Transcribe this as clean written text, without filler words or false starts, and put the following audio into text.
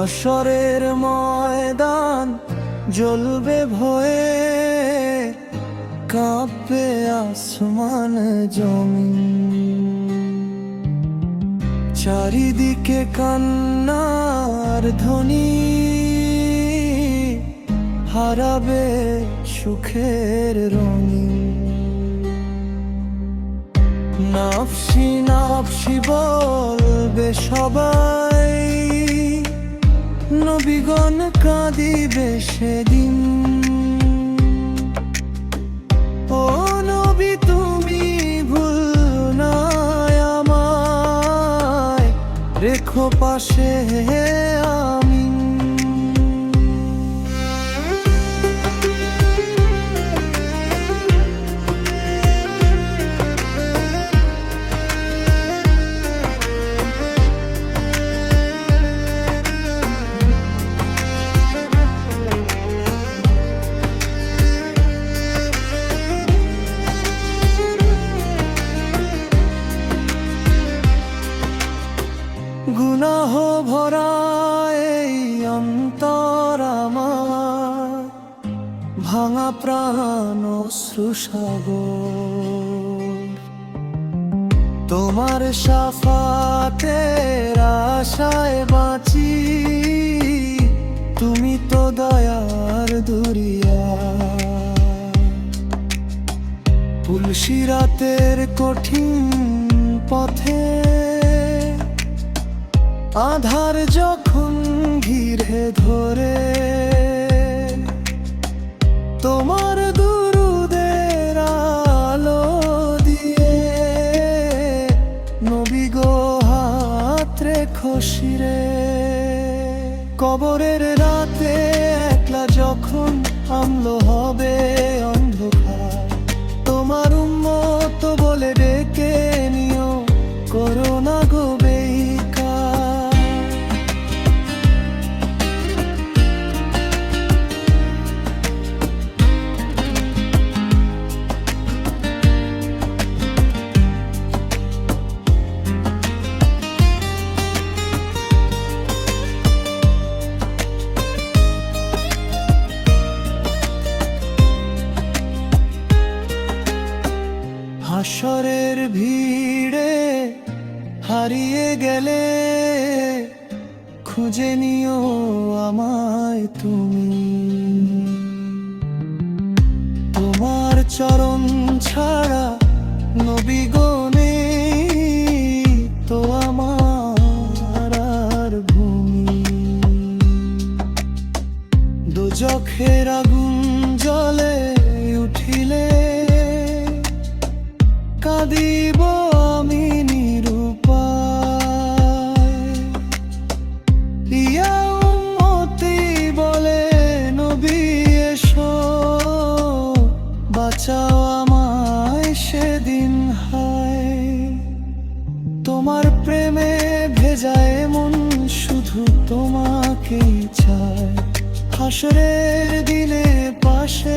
হাসরের ময়দান জ্বলবে ভয়ে, কাঁপবে আসমান জমিন। চারিদিকে কান্নার ধ্বনি, হারাবে সুখের রঙিন। নাফসি নাফসি বলবে সবাই, নবীগণ কাঁদিবে সেদিন। ও নবী তুমি ভুল না আমায়, রেখো পাশে আমিন। গুনাহ ভরা এই অন্তর আমার, ভাঙা প্রাণ অশ্রুসাগর। তোমার শাফাতের আশায় বাঁচি, তুমি তো দয়ার দরিয়া। পুলসিরাতের কঠিন পথে, আধার যখন ঘিরে ধরে, তোমার দুরুদের আলো দিয়ে নবী গো হাত রেখো শিরে। কবরের রাতে একলা যখন আমলো হবে অন্ধকার, তোমার উম্মত বলে ডেকে নিও, করো না গো বেইকার। হাসরের ভিড়ে হারিয়ে গেলে, খুঁজে নিও আমায় তুমি। তোমার চরণ ছাড়া নবী গো নেই তো আমার আর ভূমি। দোজখের আগুন জ্বলে উঠিলে, কাঁদিব আমি নিরুপায়। ইয়া উম্মতি বলে নবী এসো, বাঁচাও আমায় সেদিন হায়। তোমার প্রেমে ভেজায় মন শুধু তোমাকেই চায়, হাসরের দিনে পাশে